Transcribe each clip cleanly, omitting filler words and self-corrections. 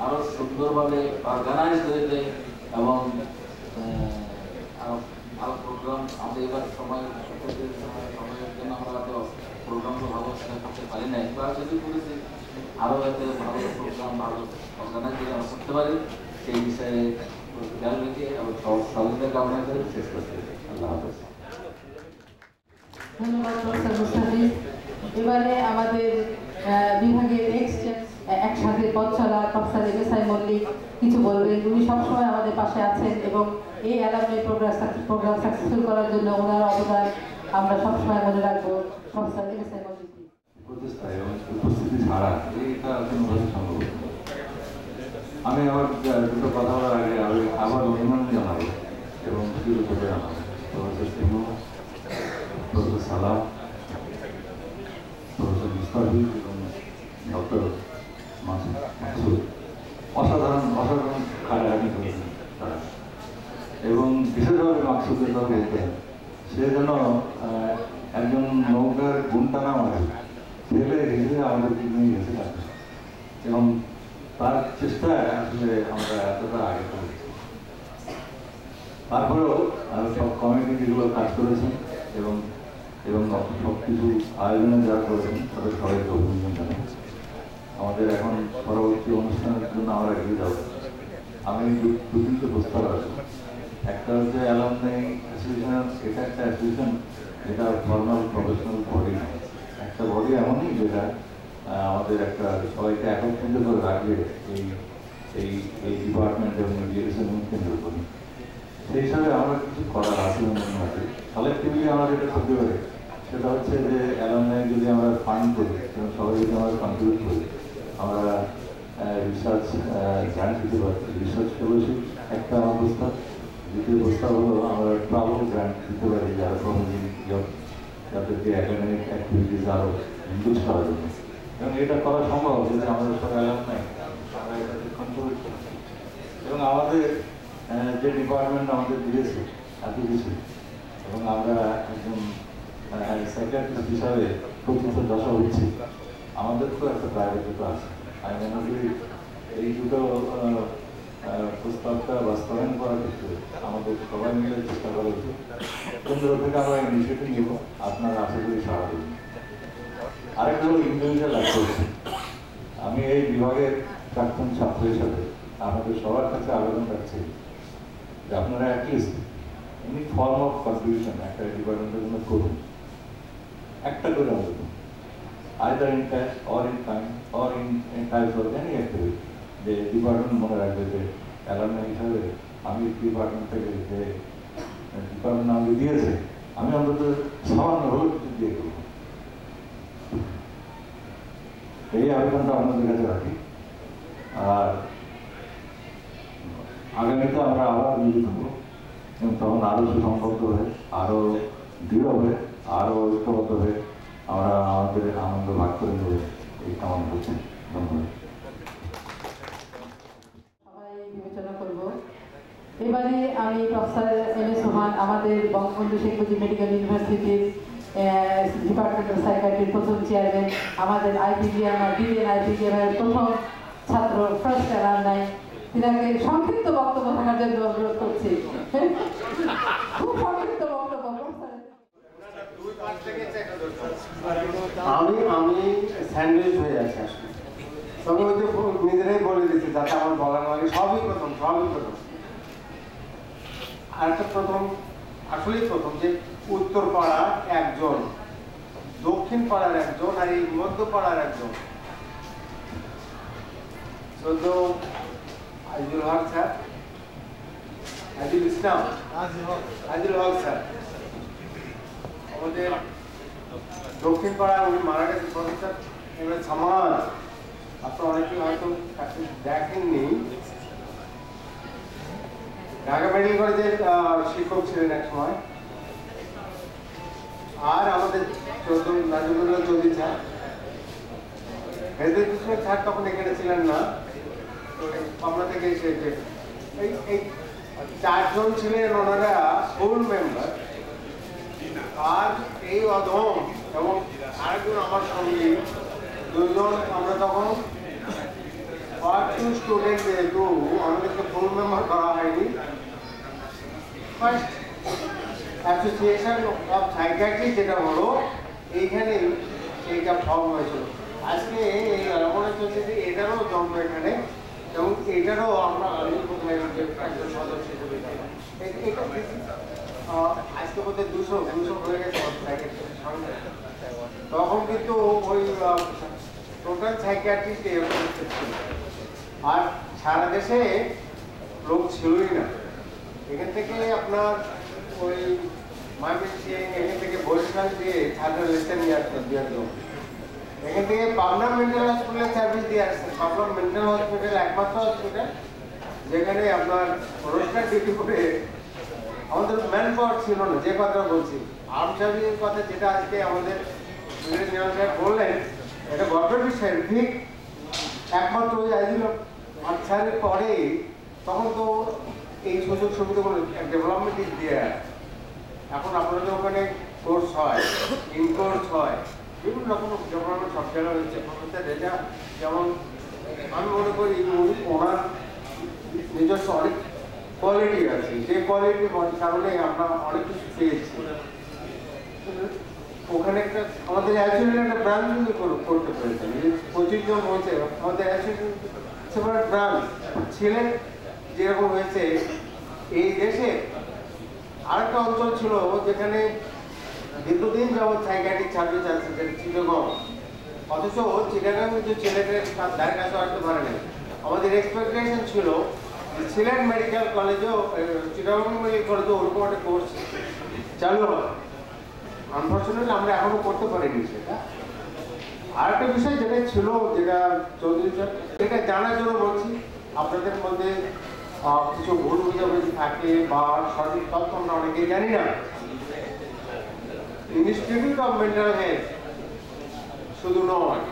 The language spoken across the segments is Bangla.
আরো সুন্দরভাবে অর্গানাইজ হয়েছে এবং আরো প্রোগ্রাম আমাদের এবার সময়ের জন্য আমরা তো প্রোগ্রামগুলো ভালো করতে পারি না, এবার যদি করেছি আরো যাতে ভালো প্রোগ্রাম ভালো অর্গানাইজ আমরা করতে পারি সেই বিষয়ে খেয়াল রেখে এবং সহযোগিতা কামনা করে শেষ করতে। আল্লাহ হাফেজ। ধন্যবাদ প্রফেসর মুস্তাফিজ। এবারে আমাদের বিভাগের একসাথে পথচলা প্রফেসর এমএসআই মল্লিক কিছু বলবেন। উনি সবসময় আমাদের পাশে আছেন এবং এই অ্যালামনি প্রোগ্রাম সাকসেসফুল করার জন্য ওনার অবদান আমরা সবসময় মনে রাখবো। প্রফেসর এমএসআই মল্লিক উপস্থিতি ছাড়া এটা কোনোভাবে সম্ভব। আমি আমার দুটো কথা বলার আগে আমি আবার অভিনন্দন জানাবো এবং কৃতজ্ঞতা জানাবো প্রফেসর সিংহ, প্রফেসর সালাম, প্রফেসর মুস্তাফিজ এবং ডক্টর মাসুদ। অসাধারণ খাটাখাটি করেছেন তারা এবং বিশেষভাবে মাকসুদের কথা বলতেন সে যেন একজন নৌকার গুণটানা মারে ফেলে রেখে আমাদেরকে নিয়ে গেছে এবং তার চেষ্টায় আসলে আমরা এতটা আগে করেছি। তারপরেও সব কমিটিগুলো কাজ করেছেন এবং এবং সব কিছু আয়োজনে যারা করেছেন তাদের সবাইকে অভিনন্দন জানাই। আমাদের এখন পরবর্তী অনুষ্ঠানের জন্য আমরা এগিয়ে যাব। আমি দু তিনটে প্রস্তাব আছে। একটা হচ্ছে অ্যালামনি অ্যাসোসিয়েশন, এটা একটা অ্যাসোসিয়েশন, এটা ফর্মাল প্রফেশনাল বডি নয়, একটা বডি এমনই যেটা আমাদের একটা সবাইকে একত্রিত করে রাখবে এই এই এই ডিপার্টমেন্ট এবং এডুকেশন কেন্দ্র করে। সেই হিসাবে আমরা কিছু করার আছে মনে আছে। কালেক্টিভলি আমরা যেটা করতে পারি সেটা হচ্ছে যে অ্যালামনি যদি আমরা ফান্ড করি এবং সবাই যদি আমরা কন্ট্রিবিউট করি, আমরা রিসার্চ গ্রান্ট দিতে পারি। রিসার্চ ফেলোশিপ একটা আমার প্রস্তাব। দ্বিতীয় প্রস্তাব হলো আমরা ট্রাভেল গ্রান্ট দিতে পারি যারা প্রতিদিন যাদেরকে একাডেমিক অ্যাক্টিভিটিস আরও ইনক্লুড করার জন্য। এবং এটা করা সম্ভব যদি আমাদের সব অ্যালামনি আমরা এটাকে কন্ট্রিবিউট করি। এবং আমাদের যে ডিপার্টমেন্ট আমাদের দিয়েছে এত কিছু এবং আমরা একজন সাইকিয়াট্রিস্ট হিসাবে প্রকৃত দশা হচ্ছি, আমাদের তো একটা প্রায়োরিটি আছে। আমি মনে করি এই দুটো প্রস্তাবটা বাস্তবায়ন করার ক্ষেত্রে আমাদের সবাই মিলে চেষ্টা করা উচিত। কেন্দ্র থেকে আমরা ইনিশিয়েটিভ নিব, আপনারা আশা করি সারা দেবেন। আরেকটা হলো ইন্ডিভিজুয়াল অ্যাপ্রোচ। আমি এই বিভাগের প্রাক্তন ছাত্র হিসাবে আমাদের সবার কাছে আবেদন রাখছি যে আপনারা at least any form of contribution একটা ডিপার্টমেন্টের জন্য করুন, একটা করে অন্তত, either in cash or in time or in types of any activity. যে ডিপার্টমেন্ট মনে রাখবে যে অ্যালামনি হিসাবে আমি ডিপার্টমেন্ট থেকে যে ডিপার্টমেন্ট আমাকে দিয়েছে আমি অন্তত সামান্য হলেও কিছু দিয়ে করবো। এই আবেদনটা আপনাদের কাছে রাখি। আর আগামীতে আমরা আবার মিলিত হবো এবং তখন আরও সুসংবদ্ধ হয়ে আরও দৃঢ় হয়ে আরও ঐক্যবদ্ধ হয়ে আমরা আমাদের আনন্দ ভাগ করে নেব এই কামনা করছি। ধন্যবাদ। সবাই বিবেচনা করব। এবারে আমি প্রফেসর এম.এস. সোহান, আমাদের বঙ্গবন্ধু শেখ মুজিব মেডিকেল ইউনিভার্সিটির ডিপার্টমেন্ট অফ সাইকিয়াট্রির প্রথম চেয়ারম্যান, আমাদের আইপিজিএম বিএন আইপিজিএমের প্রথম ছাত্র, ফার্স্ট অ্যালামনি, তিনাকে সংক্ষিপ্ত বক্তব্য থাকার জন্য অনুরোধ করছি। খুব সংক্ষিপ্ত বক্তব্য। আমি স্যান্ডউইচ হয়ে আছি আসলে। তবে ওই যে নিজেরাই বলে দিচ্ছে যাতে আমার বলার মানে সবই প্রথম। আর একটা প্রথম, আসলেই প্রথম যে উত্তর পাড়ার একজন, দক্ষিণ পাড়ার একজন আর এই মধ্য পাড়ার একজন, চোদ্দ আজিজুল হক স্যার, আজিজুল ইসলাম, আজিজুল হক স্যার আমাদের দক্ষিণ পাড়ায়, উনি মারা গেছে প্রফেসর এম.এস. সামাদ। আপনারা অনেকেই হয়তো তাকে দেখেননি। ঢাকা মেডিকেল কলেজের শিক্ষক ছিলেন এক সময়। আর আমাদের নাজিবুল্লাহ চৌধুরী স্যার, হেদের কৃষ্ণ স্যার তখন এখানে ছিলেন না, তো আমরা থেকে এসেছে। এই চারজন ছিলেন ওনারা ফুল মেম্বার। আর এই অধম এবং আরেকজন আমার সঙ্গে দুজন, আমরা তখন টু স্টুডেন্ট যেহেতু আমাদেরকে ফুল মেম্বার করা হয়নি, ফার্স্ট অ্যাসোসিয়েশন অফ সাইকিয়াট্রি যেটা হলো এইখানে এইটা ফর্ম হয়েছিল। আজকে এই আলোচনা চলছে যে এটারও জন্ম এখানে, এবং এটারও আমরা একজন সদস্য হিসেবে আজকে বোধহয় 200 হয়ে গেছে সঙ্গে। তখন কিন্তু ওই টোটাল সাইকিয়াট্রিস্ট এরকম ছিল, আর সারা দেশে লোক ছিলই না। এখান থেকে আপনার ওই ময়মনসিংহ, এখান থেকে বরিশাল দিয়ে ছাত্র লেসেন নিয়ে আসতেন দেওয়ার জন্য। এখান থেকে পাবনা মেন্টাল হসপিটালে সার্ভিস দিয়ে আসছেন। পাবনা মেন্টাল হসপিটাল একমাত্র হসপিটাল যেখানে আপনার রোজগার ডিউটি করে আমাদের ম্যান পাওয়ার ছিল না। যে কথা বলছি আর্মসার্ভিসের কথা, যেটা আজকে আমাদের বললেন, এটা গর্বের বিষয়। ঠিক একমাত্র ওই আইজিল স্যারের পরে তখন তো এই সুযোগ সুবিধাগুলো ডেভেলপমেন্ট দিয়ে এখন আপনাদের ওখানে কোর্স হয়, ইন কোর্স হয়, বিভিন্ন রকম ডেভেলপমেন্ট সব জায়গায় হচ্ছে। এটা যেমন আমি মনে করি ওনার নিজস্ব অনেক কোয়ালিটি আছে, যে কোয়ালিটির কারণে আমরা অনেক কিছু পেয়েছি। ওখানে একটা আমাদের অ্যাকচুয়ালি একটা ব্রাঞ্চ করতে পেরেছেন, 25 জন হয়েছে আমাদের সেপারেট ব্রাঞ্চ ছিলেন। যেরকম হয়েছে এই দেশে আরেকটা অঞ্চল ছিল যেখানে দীর্ঘদিন যাবৎ সাইকিয়াট্রিক সার্ভিস আছে, যেটা চিটাগং। অথচ চিটাগং যে ছেলেদের তার কাছে আসতে পারে না। আমাদের এক্সপেকটেশন ছিল সিলেট মেডিকেল কলেজেও, চিটাগং মেডিকেল কলেজেও ওরকম একটা কোর্স চালু হয়। আনফর্চুনেটলি আমরা এখনো করতে পারিনি সেটা। আরেকটা বিষয় যেটা ছিল, যেটা চৌধুরী স্যার, এটা জানার জন্য বলছি, আপনাদের মধ্যে কিছু ভুল বুঝাবুঝি থাকে বা সঠিক তথ্য আমরা অনেকেই জানি না। ইনস্টিটিউট অফ মেন্টাল হেলথ শুধু নয়,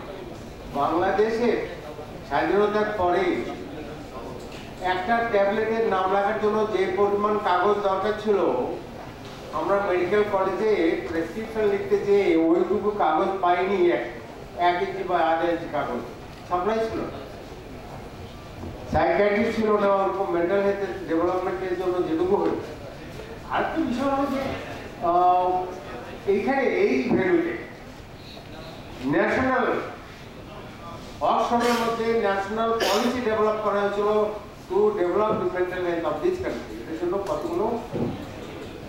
বাংলাদেশে স্বাধীনতার পরে একটা ট্যাবলেটের নাম লেখার জন্য যে পরিমাণ কাগজ দরকার ছিল, আমরা মেডিকেল কলেজে প্রেসক্রিপশন লিখতে যেয়ে ওইটুকু কাগজ পাইনি। 1 ইঞ্চি বা 1/2 ইঞ্চি কাগজ সাপ্লাই ছিল। সাইকিয়াট্রিস্ট ছিল না ওরকম মেন্টাল হেলথ ডেভেলপমেন্টের জন্য যেটুকু হয়েছে। আরেকটা বিষয় হলো যে এইখানে এই ভ্যালুতে ন্যাশনাল ওয়ার্কশপের মধ্যে ন্যাশনাল পলিসি ডেভেলপ করা হয়েছিল two develop mental health of this country. এটা ছিল কতগুলো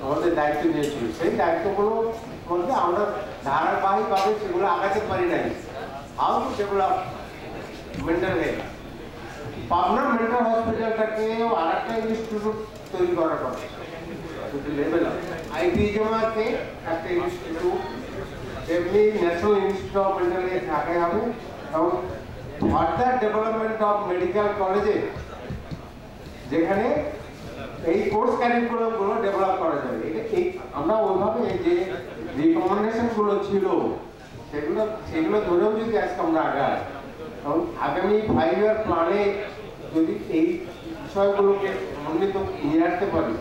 আমাদের দায়িত্ব নিয়েছিল। সেই দায়িত্বগুলো মধ্যে আমরা ধারাবাহিকভাবে সেগুলো আগাতে পারি নাই। How to develop mental health. Pabna mental হসপিটালটাকেও আর একটা ইনস্টিটিউট তৈরি করার কথা, লেভেল আইপিজেমাতে একটা ইনস্টিটিউট, এমনি national institute of mental health ঢাকায় হবে, এবং ফার্দার ডেভেলপমেন্ট অফ মেডিকেল কলেজে যেখানে এই কোর্স কারিকুলামগুলো ডেভেলপ করা যাবে। এই আমরা ওইভাবে যে রিকমেন্ডেশনগুলো ছিল সেগুলো ধরেও যদি আজকে আমরা আগাই, এবং আগামী 5 ইয়ার প্ল্যানে যদি এই বিষয়গুলোকে সমন্বিত নিয়ে আসতে পারি।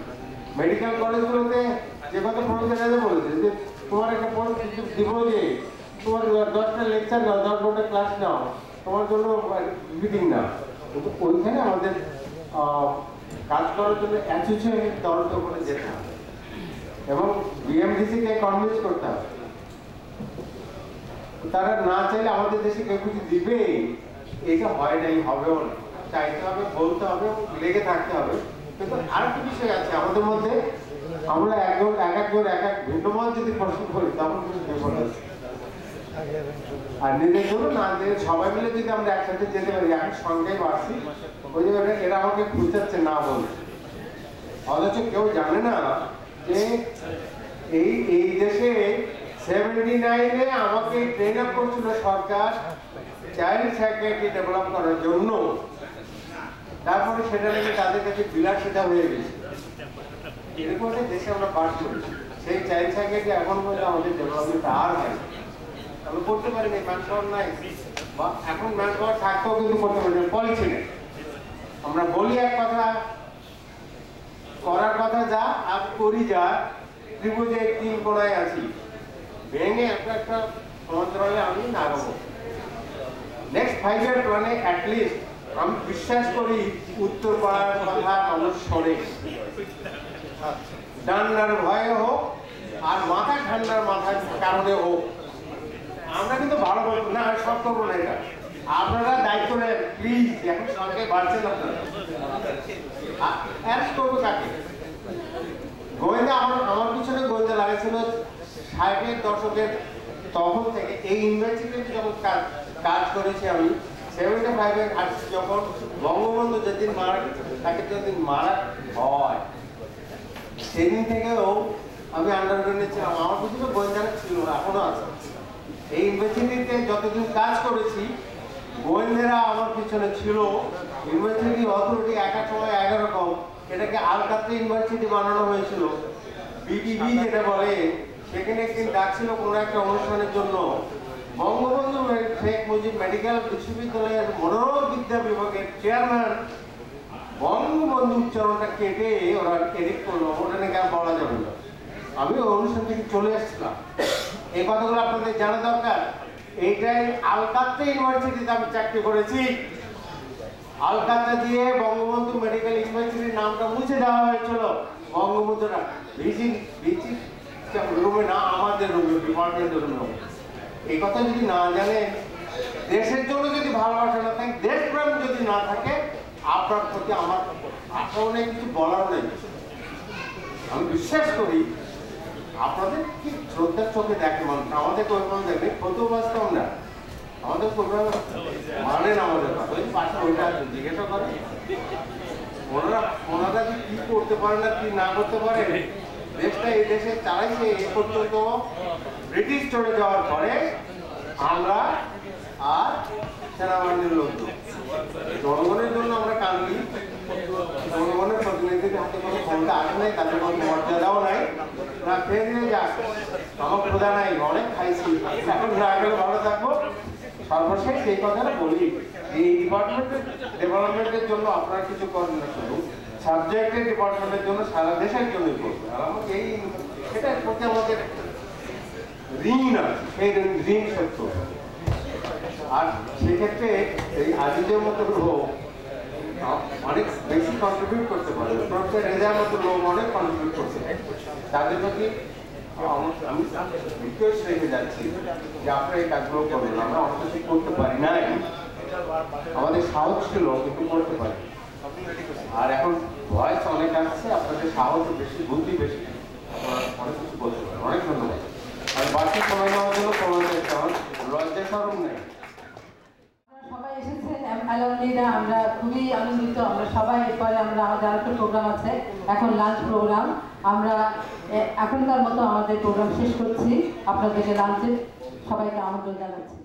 মেডিকেল কলেজগুলোতে যে কথা প্রফেসর বলেছে যে তোমার একটা দিব যে তোমার 10টা লেকচার নাও, 10 ঘন্টা ক্লাস নাও, তোমার জন্য মিটিং না, কিন্তু ওইখানে আমাদের কাজ করার জন্য অ্যাসোসিয়েশনের তরফ করে যেতে হবে এবং বিএমডিসিকে কনভিন্স করতে হবে। তারা না চাইলে আমাদের দেশে কেউ কিছু দিবে, এটা হয় নাই, হবেও না। চাইতে হবে, বলতে হবে, লেগে থাকতে হবে। কিন্তু আরেকটা বিষয় আছে আমাদের মধ্যে, আমরা একজন এক এক ভিন্ন মত যদি প্রশ্ন করি তখন কিন্তু বিপদ আছে। আর নিজের জন্য না দিয়ে সবাই মিলে যদি আমরা একসাথে যেতে পারি, এক সংখ্যায় বাড়ছি, ওই যে এরা আমাকে খুঁজাচ্ছে না বলে, অথচ কেউ জানে না যে এই দেশে 79-এ আমাকে ট্রেন আপ করছিল সরকার চাইল্ড সাইকিয়াট্রি ডেভেলপ করার জন্য। তারপরে সেটা নাকি তাদের কাছে বিলাসিতা হয়ে গেছে। এরকম একটা দেশে আমরা বাস করি, সেই চাইল্ড সাইকিয়াট্রি এখন পর্যন্ত আমাদের ডেভেলপমেন্ট আর হয়, আমরা করতে পারি না, ম্যান পাওয়ার নাই, বা এখন ম্যান পাওয়ার থাকতেও কিন্তু করতে পারি না, পলিসি নেই। আমরা বলি এক কথা, করার কথা যা আর করি যা, ত্রিভুজে 3 কোণায় আছি, ভেঙে একটা মন্ত্রণালয়ে আমি নাগাবো। নেক্সট 5 ইয়ার প্ল্যানে অ্যাটলিস্ট আমি বিশ্বাস করি উত্তর পাড়ার কথা মানুষ শোনে, ডান্ডার ভয়ে হোক আর মাথা ঠান্ডার মাথার কারণে হোক। আমরা কিন্তু ভালো বলবো না, সব করবো না, এটা আপনারা দায়িত্ব নেন প্লিজ। এখন সরকার বাড়ছেন আপনারা, অ্যারেস্ট করবো কাকে? গোয়েন্দা আমার পিছনে গোয়েন্দা লাগাইছিল 60-এর দশকের, তখন থেকে এই ইউনিভার্সিটিতে যখন কাজ করেছি আমি 75-এর আসছি, যখন বঙ্গবন্ধু যেদিন মারা তাকে যেদিন মারা হয় সেদিন থেকেও আমি আন্ডারগ্রাউন্ডে ছিলাম। আমার পিছনে গোয়েন্দারা ছিল, এখনো আছে। এই ইউনিভার্সিটিতে যতদিন কাজ করেছি গোয়েন্দারা আমার পিছনে ছিল। ইউনিভার্সিটি অথরিটি একা সময় 11 রকম, এটাকে আলকাত্রা ইউনিভার্সিটি বানানো হয়েছিল, বিটিভি যেটা বলে। সেখানে একদিন ডাকছিল কোনো একটা অনুষ্ঠানের জন্য, বঙ্গবন্ধু শেখ মুজিব মেডিকেল বিশ্ববিদ্যালয়ের মনোরোগ বিদ্যা বিভাগের চেয়ারম্যান বঙ্গবন্ধু উচ্চারণটা কেটে ওরা এডিট করলো, ওটা নাকি আর বলা যাবে না। আমি ওই অনুষ্ঠান থেকে চলে এসেছিলাম। এই কথাগুলো আপনাদের জানা দরকার। এইটাই আলকাত্রা ইউনিভার্সিটিতে আমি চাকরি করেছি। আলকাত্রা দিয়ে বঙ্গবন্ধু মেডিকেল ইউনিভার্সিটির নামটা মুছে দেওয়া হয়েছিল। বঙ্গবন্ধুরা ভিজিট রুমে না, আমাদের রুমে, ডিপার্টমেন্টের রুমে। এই কথা যদি না জানেন, দেশের জন্য যদি ভালোবাসা না থাকে, দেশপ্রেম যদি না থাকে, আপনার প্রতি আমার আশাও নেই, কিছু বলার নেই। আমি বিশ্বাস করি আপনাদের কি শ্রদ্ধার চোখে দেখে মানুষ, আমাদের ওইভাবে দেখে প্রতিবাস্তব না। আমাদের প্রোগ্রাম মানেন আমাদের কথা, ওই পাশে ওইটা জিজ্ঞাসা করে ওনারা যে কি করতে পারে না কি না করতে পারে। দেশটা এই দেশে চালাইছে এ পর্যন্ত, ব্রিটিশ চলে যাওয়ার পরে আমরা আর সেনাবাহিনীর লোকজন জনগণের জন্য আমরা কান্দি। জনগণের প্রতিনিধিদের হাতে কোনো ক্ষমতা আসে নাই, তাদের কোনো মর্যাদাও নাই। না খেয়ে দিয়ে যাক, আমার ক্ষুধা নাই, অনেক খাইছি, এখন না গেলে ভালো থাকবো। সর্বশেষ এই কথাটা বলি, এই ডিপার্টমেন্টের ডেভেলপমেন্টের জন্য আপনারা কিছু করেন না, শুধু সাবজেক্টের ডিপার্টমেন্টের জন্য সারা দেশের জন্যই করবে। আর আমাকে এই এটার প্রতি আমাদের ঋণ আছে, সেই ঋণ সত্য। আর সেক্ষেত্রে এই আজিজের মতো লোক অনেক বেশি কন্ট্রিবিউট করতে পারে, প্রফেসর রেজার মতো লোক অনেক কন্ট্রিবিউট করতে পারে। তাদের প্রতি আমি রিকোয়েস্ট রেখে যাচ্ছি যে আপনারা এই কাজগুলো করবেন। আমরা অনেক কিছু করতে পারি নাই, আমাদের সাহস ছিল কিন্তু করতে পারি। আর এখন ভয়েস অনেক আসছে, আপনাদের সাহস বেশি, বুদ্ধি বেশি, আপনারা অনেক কিছু করতে পারেন। অনেক ধন্যবাদ। আর বাকি সময় নেওয়ার জন্য সময় দিতে আমার লজ্জা শরম নেই। সবাই এসেছেন অ্যালমনিরা, আমরা খুবই আনন্দিত। আমরা সবাই এরপরে আমরা আমাদের আরেকটা প্রোগ্রাম আছে, এখন লাঞ্চ প্রোগ্রাম। আমরা এখনকার মতো আমাদের প্রোগ্রাম শেষ করছি, আপনাদেরকে লাঞ্চে সবাইকে আমন্ত্রণ জানাচ্ছি।